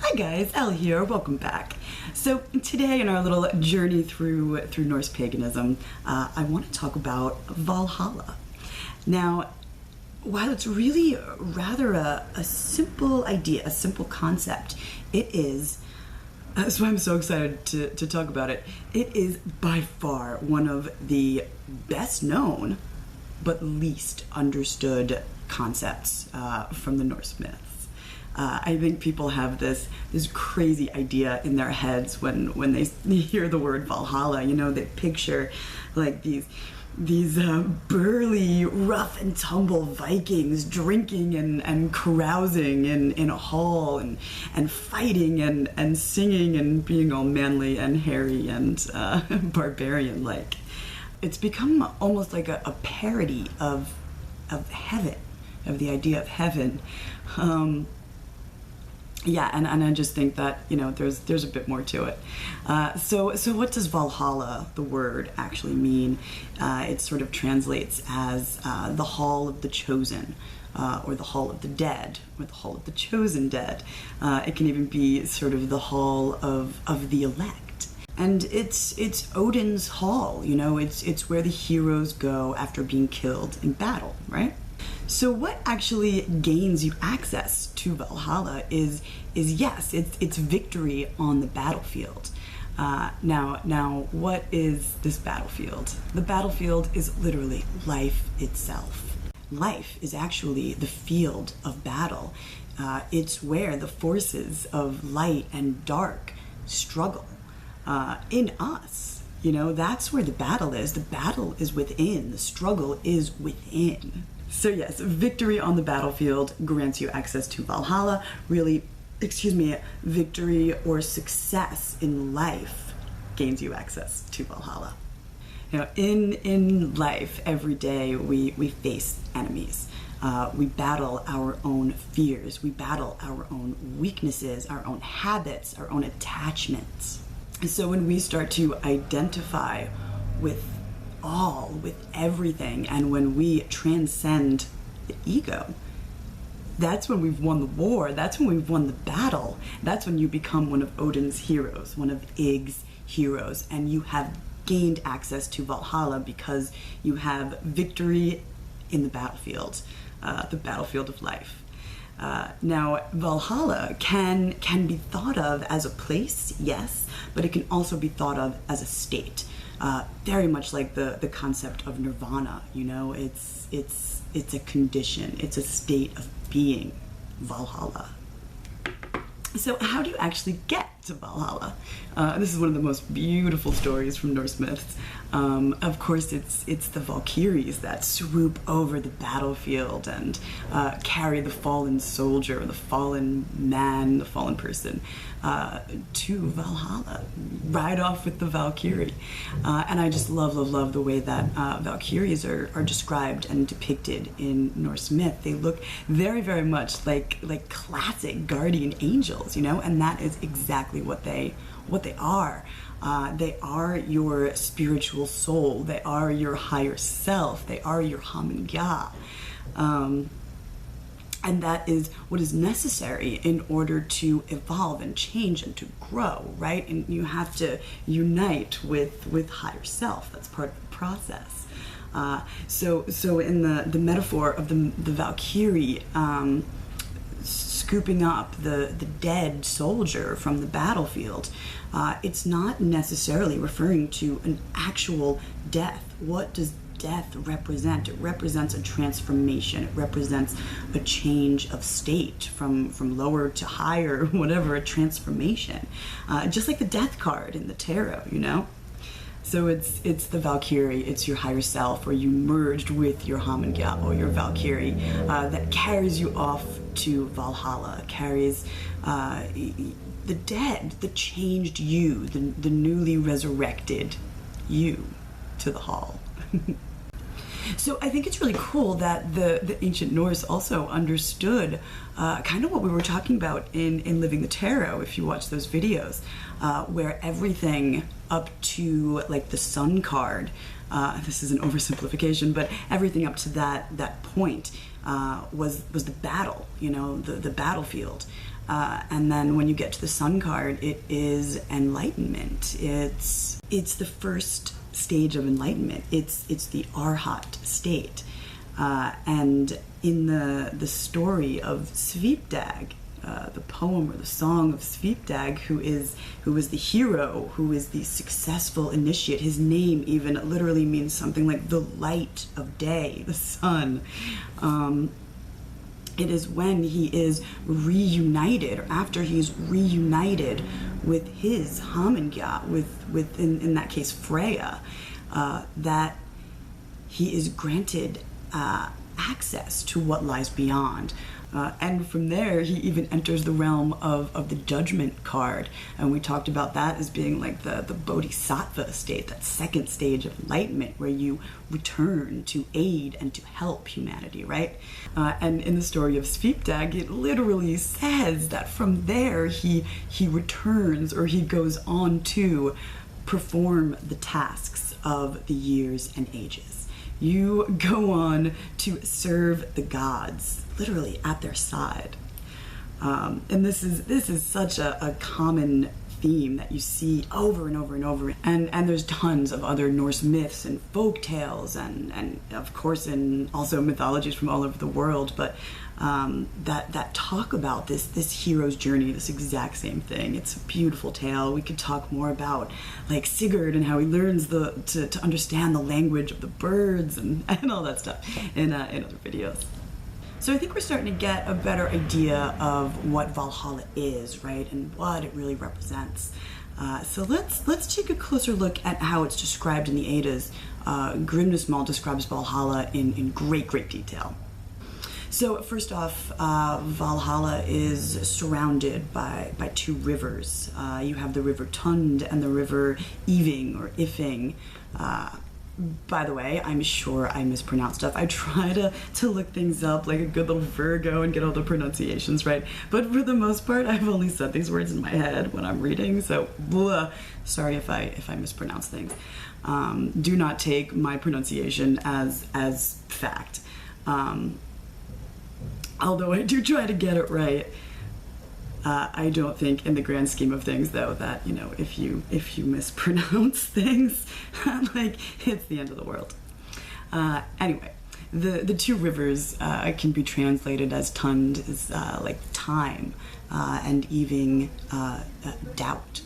Hi guys, Elle here, welcome back. So today in our little journey through Norse paganism, I want to talk about Valhalla. Now, while it's really rather a simple idea, a simple concept, it is, that's why I'm so excited to talk about it, it is by far one of the best known but least understood concepts from the Norse myths. I think people have this crazy idea in their heads when they hear the word Valhalla. You know, they picture like these burly, rough and tumble Vikings drinking and carousing in a hall and fighting and singing and being all manly and hairy and barbarian-like. It's become almost like a parody of heaven, of the idea of heaven. Yeah, and I just think that, you know, there's a bit more to it. So what does Valhalla, the word, actually mean? It sort of translates as the Hall of the Chosen, or the Hall of the Dead, or the Hall of the Chosen Dead. It can even be sort of the Hall of the Elect. And it's Odin's hall, you know, it's where the heroes go after being killed in battle, right? So what actually gains you access to Valhalla is yes, it's victory on the battlefield. Now, what is this battlefield? The battlefield is literally life itself. Life is actually the field of battle. It's where the forces of light and dark struggle in us. You know, that's where the battle is. The battle is within. The struggle is within. So yes, victory on the battlefield grants you access to Valhalla. Really, victory or success in life gains you access to Valhalla. You know, in life, every day we face enemies. We battle our own fears. We battle our own weaknesses, our own habits, our own attachments. And so when we start to identify with everything, and when we transcend the ego, that's when we've won the war, that's when we've won the battle, that's when you become one of Odin's heroes, one of Ig's heroes, and you have gained access to Valhalla because you have victory in the battlefield of life. Now, Valhalla can be thought of as a place, yes, but it can also be thought of as a state. Very much like the concept of nirvana, you know, it's a condition, it's a state of being, Valhalla. So how do you actually get to Valhalla? This is one of the most beautiful stories from Norse myths. Of course, it's the Valkyries that swoop over the battlefield and carry the fallen soldier, the fallen man, the fallen person to Valhalla, ride off with the Valkyrie. And I just love the way that Valkyries are described and depicted in Norse myth. They look very, very much like classic guardian angels, you know, and that is exactly what they are. They are your spiritual soul. They are your higher self. They are your Hamingya. And that is what is necessary in order to evolve and change and to grow, right? And you have to unite with higher self. That's part of the process. So in the metaphor of the Valkyrie, scooping up the dead soldier from the battlefield, it's not necessarily referring to an actual death. What does death represent? It represents a transformation. It represents a change of state from lower to higher, whatever, a transformation. Just like the death card in the tarot, you know? So it's the Valkyrie, it's your higher self, or you merged with your Hamingya or your Valkyrie, that carries you off to Valhalla, carries the dead, the changed you, the newly resurrected you to the hall. So I think it's really cool that the ancient Norse also understood kind of what we were talking about in Living the Tarot, if you watch those videos, where everything up to like the sun card, this is an oversimplification, but everything up to that point was the battle, you know, the battlefield. And then when you get to the Sun card, it is enlightenment. It's the first stage of enlightenment. It's the Arhat state. And in the story of Svipdag, the poem or the song of Svipdag, who is the hero, who is the successful initiate. His name even literally means something like the light of day, the sun. It is when he is reunited, or after he's reunited with his Hamengja, with in that case Freya, that he is granted access to what lies beyond. And from there, he even enters the realm of the Judgment card. And we talked about that as being like the Bodhisattva state, that second stage of enlightenment, where you return to aid and to help humanity, right? And in the story of Svipdag, it literally says that from there, he returns, or he goes on to perform the tasks of the years and ages. You go on to serve the gods, literally at their side. And this is such a common theme that you see over and over and over. And there's tons of other Norse myths and folk tales, and of course in also mythologies from all over the world, but that talk about this hero's journey, this exact same thing. It's a beautiful tale. We could talk more about like Sigurd and how he learns to understand the language of the birds and all that stuff in other videos. So I think we're starting to get a better idea of what Valhalla is, right, and what it really represents. So let's take a closer look at how it's described in the Eddas. Grimness describes Valhalla in great detail. So first off, Valhalla is surrounded by two rivers. You have the river Tund and the river Iving or Ifing. By the way, I'm sure I mispronounce stuff. I try to look things up like a good little Virgo and get all the pronunciations right. But for the most part, I've only said these words in my head when I'm reading. So, sorry if I mispronounce things. Do not take my pronunciation as fact. Although I do try to get it right. I don't think, in the grand scheme of things, though, that if you mispronounce things, like it's the end of the world. Anyway, the two rivers can be translated as Tund is like time, and Iving doubt.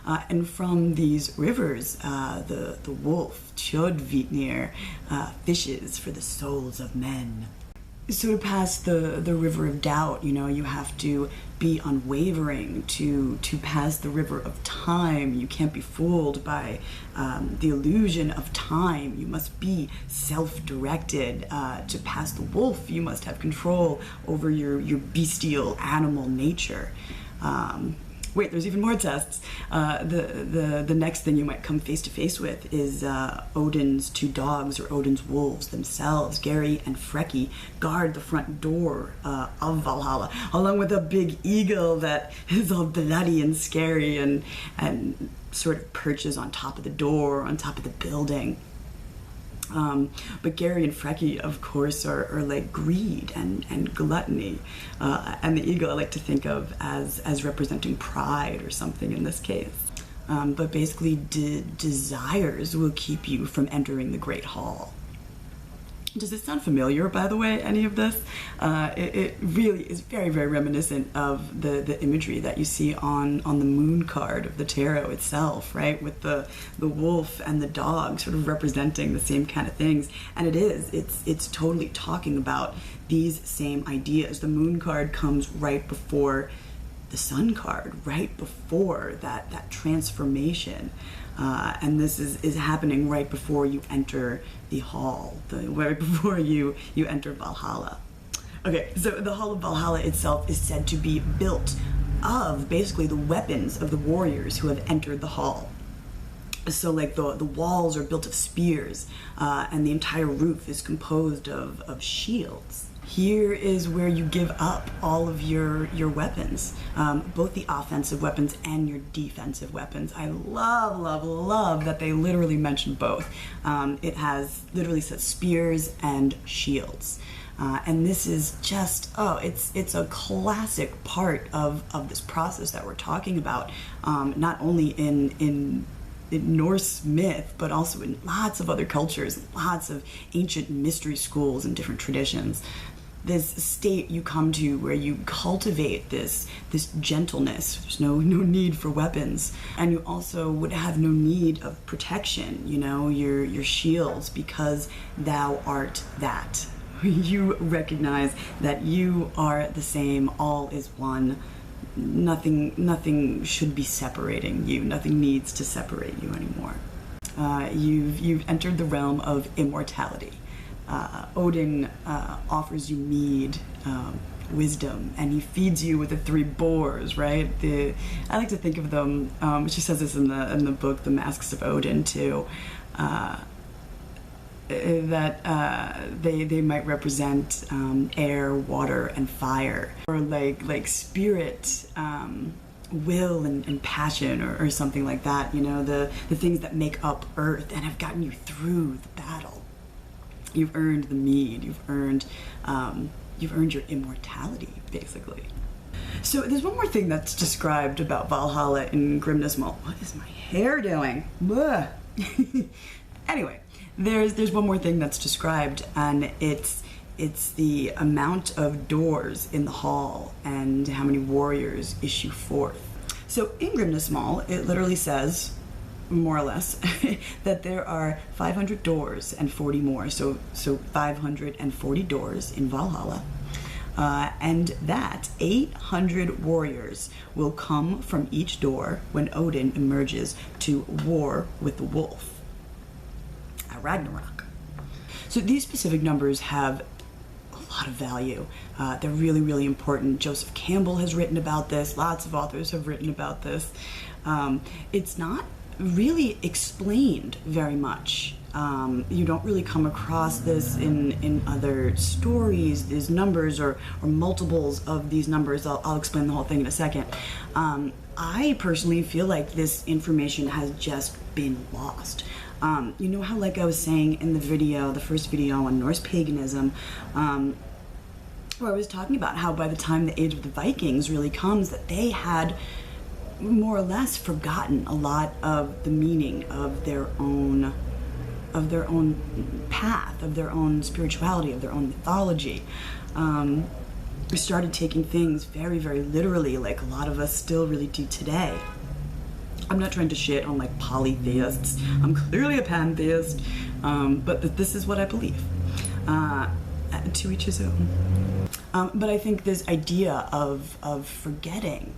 And from these rivers, the wolf Tjodvitnir fishes for the souls of men. So to pass the river of doubt, you have to be unwavering. To pass the river of time, you can't be fooled by the illusion of time. You must be self-directed. To pass the wolf, you must have control over your bestial animal nature. Wait, there's even more tests. The next thing you might come face to face with is Odin's two dogs, or Odin's wolves themselves. Geri and Freki guard the front door of Valhalla, along with a big eagle that is all bloody and scary and sort of perches on top of the door, on top of the building. But Geri and Freki, of course, are like greed and gluttony. And the eagle I like to think of as representing pride or something in this case. But basically, desires will keep you from entering the Great Hall. Does it sound familiar, by the way, any of this? It really is very reminiscent of the imagery that you see on the moon card of the tarot itself, right? With the wolf and the dog sort of representing the same kind of things. And it's totally talking about these same ideas. The moon card comes right before the sun card, right before that transformation. And this is happening right before you enter the hall, right before you enter Valhalla. Okay, so the Hall of Valhalla itself is said to be built of basically the weapons of the warriors who have entered the hall. So like the walls are built of spears, and the entire roof is composed of shields. Here is where you give up all of your weapons, both the offensive weapons and your defensive weapons. I love that they literally mention both. It literally says spears and shields. And this is just, it's a classic part of this process that we're talking about, not only in Norse myth, but also in lots of other cultures, lots of ancient mystery schools and different traditions. This state you come to where you cultivate this gentleness. There's no need for weapons, and you also would have no need of protection. Your shields, because thou art that. You recognize that you are the same. All is one. Nothing should be separating you. Nothing needs to separate you anymore. You've entered the realm of immortality. Odin offers you mead, wisdom, and he feeds you with the three boars, right? I like to think of them, she says this in the book, The Masks of Odin, too, that they might represent air, water, and fire, or like spirit, will and passion, or something like that, the things that make up earth and have gotten you through the battle. You've earned the mead. You've earned your immortality, basically. So there's one more thing that's described about Valhalla in Grimness. What is my hair doing? Anyway, there's one more thing that's described, and it's the amount of doors in the hall and how many warriors issue forth. So in Grimness, it literally says, more or less, that there are 500 doors and 40 more, so 540 doors in Valhalla, and that 800 warriors will come from each door when Odin emerges to war with the wolf at Ragnarok. So these specific numbers have a lot of value. They're really, really important. Joseph Campbell has written about this. Lots of authors have written about this. It's not really explained very much. You don't really come across this in other stories, these numbers or multiples of these numbers. I'll explain the whole thing in a second. I personally feel like this information has just been lost. You know how, like I was saying in the first video on Norse paganism, where I was talking about how by the time the age of the Vikings really comes, that they had more or less forgotten a lot of the meaning of their own path, of their own spirituality, of their own mythology. We started taking things very, very literally, like a lot of us still really do today. I'm not trying to shit on like polytheists. I'm clearly a pantheist, but this is what I believe. To each his own. But I think this idea of forgetting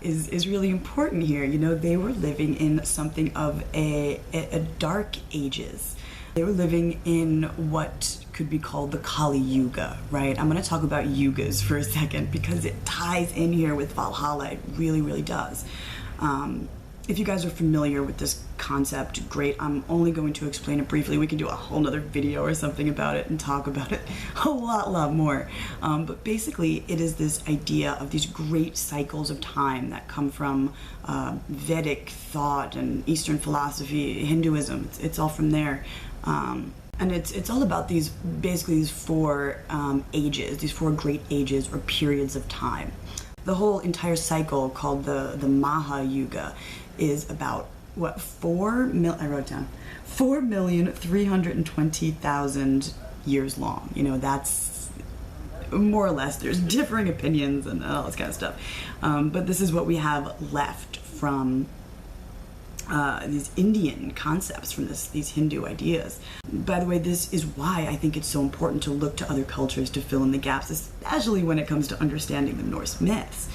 is really important here. They were living in something of a dark ages. They were living in what could be called the Kali Yuga, right? I'm going to talk about yugas for a second because it ties in here with Valhalla. It really, really does. If you guys are familiar with this concept, great. I'm only going to explain it briefly. We can do a whole nother video or something about it and talk about it a lot more. But basically, it is this idea of these great cycles of time that come from Vedic thought and Eastern philosophy, Hinduism. It's all from there. And it's all about these four ages, these four great ages or periods of time. The whole entire cycle, called the Maha Yuga, is about what, 4,320,000 years long. That's more or less. There's differing opinions and all this kind of stuff, but this is what we have left from these Indian concepts, from these Hindu ideas. By the way, this is why I think it's so important to look to other cultures to fill in the gaps, especially when it comes to understanding the Norse myths.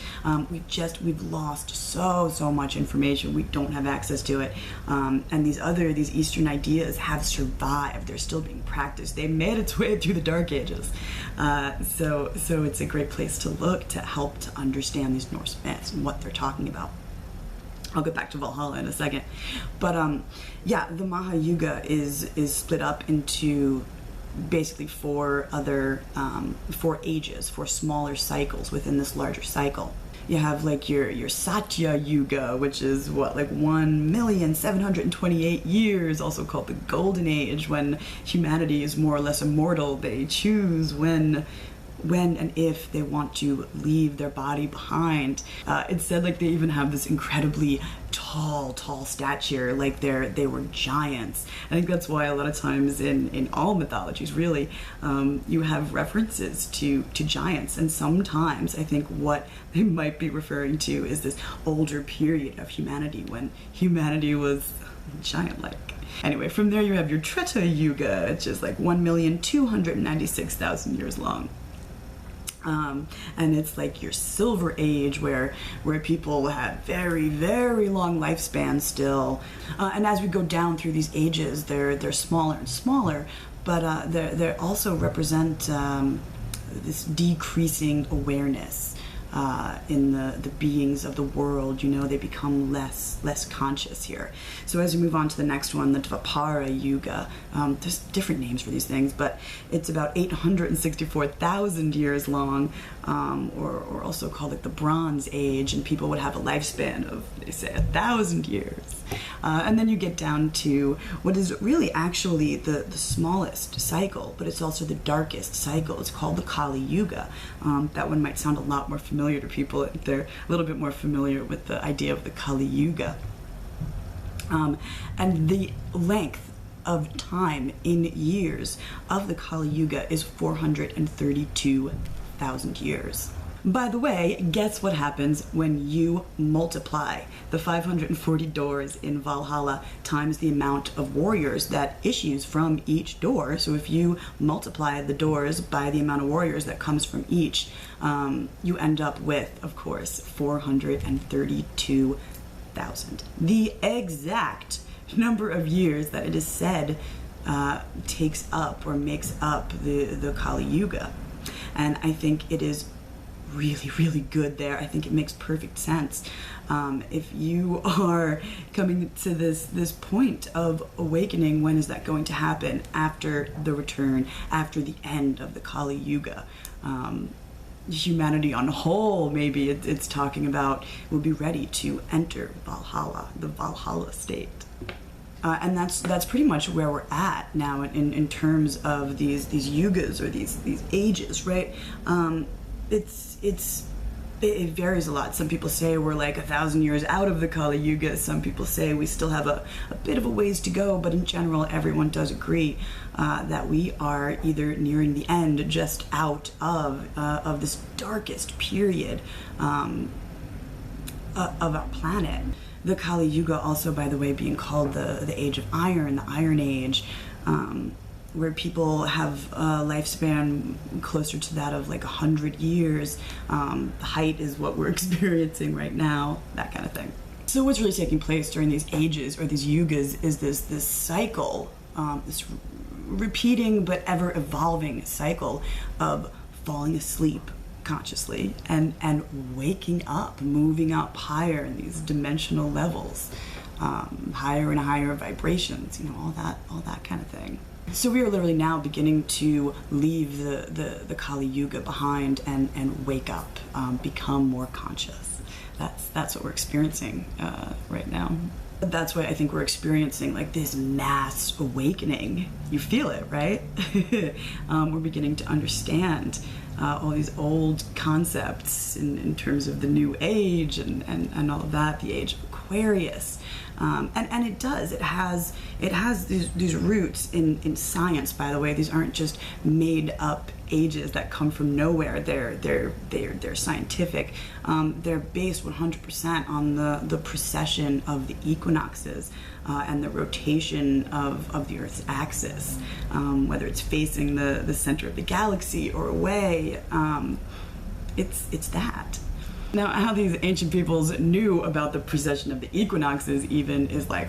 We've lost so much information. We don't have access to it. And these Eastern ideas have survived. They're still being practiced. They made its way through the Dark Ages. So it's a great place to look to help to understand these Norse myths and what they're talking about. I'll get back to Valhalla in a second. But the Maha Yuga is split up into basically four ages, four smaller cycles within this larger cycle. You have like your Satya Yuga, which is what, like 1,728 years, also called the Golden Age, when humanity is more or less immortal. They choose when and if they want to leave their body behind. It's said like they even have this incredibly tall stature, like they were giants. I think that's why a lot of times in all mythologies, really, you have references to giants, and sometimes I think what they might be referring to is this older period of humanity when humanity was giant-like. Anyway, from there you have your Treta Yuga, which is like 1,296,000 years long. And it's like your Silver Age, where people had very, very long lifespans still. And as we go down through these ages, they're smaller and smaller, but they also represent this decreasing awareness in the beings of the world. You know, they become less conscious here. So as we move on to the next one, the Dvapara Yuga, there's different names for these things, but it's about 864,000 years long, or also called like the Bronze Age, and people would have a lifespan of, they say, 1,000 years. And then you get down to what is really actually the smallest cycle, but it's also the darkest cycle. It's called the Kali Yuga. That one might sound a lot more familiar to people if they're a little bit more familiar with the idea of the Kali Yuga. And the length of time in years of the Kali Yuga is 432,000 years. By the way, guess what happens when you multiply the 540 doors in Valhalla times the amount of warriors that issues from each door? So if you multiply the doors by the amount of warriors that comes from each, you end up with, of course, 432,000. The exact number of years that it is said takes up or makes up the Kali Yuga. And I think it is really, really good there. I think it makes perfect sense. If you are coming to this point of awakening, when is that going to happen? After the return, after the end of the Kali Yuga. Humanity on the whole, maybe it's talking about, will be ready to enter Valhalla, the Valhalla state. And that's pretty much where we're at now in terms of these yugas, or these ages, right? It varies a lot. Some people say we're like 1,000 years out of the Kali Yuga. Some people say we still have a bit of a ways to go, but in general, everyone does agree that we are either nearing the end, just out of this darkest period of our planet. The Kali Yuga also, by the way, being called the Age of Iron, the Iron Age, where people have a lifespan closer to that of like 100 years. The height is what we're experiencing right now, that kind of thing. So what's really taking place during these ages, or these yugas, is this cycle, this repeating but ever evolving cycle of falling asleep consciously and waking up, moving up higher in these dimensional levels, higher and higher vibrations, you know, all that kind of thing. So we are literally now beginning to leave the Kali Yuga behind and wake up, become more conscious. That's what we're experiencing right now. That's why I think we're experiencing like this mass awakening. You feel it, right? We're beginning to understand all these old concepts in terms of the new age and all of that, the age of Aquarius. And it does. It has these roots in science. By the way, these aren't just made up ages that come from nowhere. They're scientific. They're based 100% on the precession of the equinoxes and the rotation of the Earth's axis, whether it's facing the center of the galaxy or away. It's that. Now, how these ancient peoples knew about the precession of the equinoxes even is like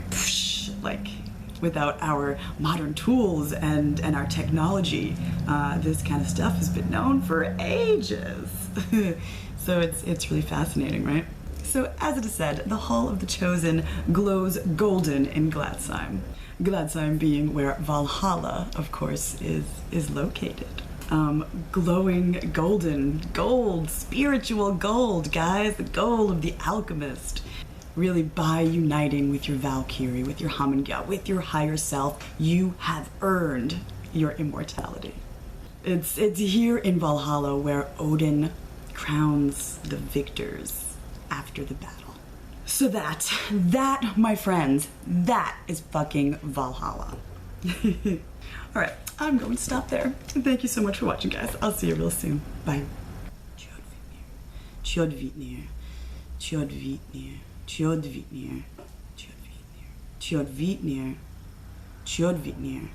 without our modern tools and our technology, this kind of stuff has been known for ages. So it's really fascinating, right? So as it is said, the Hall of the Chosen glows golden in Gladsheim. Gladsheim being where Valhalla, of course, is located. glowing gold, spiritual gold, guys, the gold of the alchemist. Really, by uniting with your Valkyrie, with your Hamengya, with your higher self, you have earned your immortality. It's here in Valhalla where Odin crowns the victors after the battle. So that, my friends, that is fucking Valhalla. Alright, I'm going to stop there. Thank you so much for watching, guys. I'll see you real soon. Bye. Tjodvitnir. Tjodvitnir. Tjodvitnir. Tjodvitnir. Tjodvitnir. Tjodvitnir. Tjodvitnir.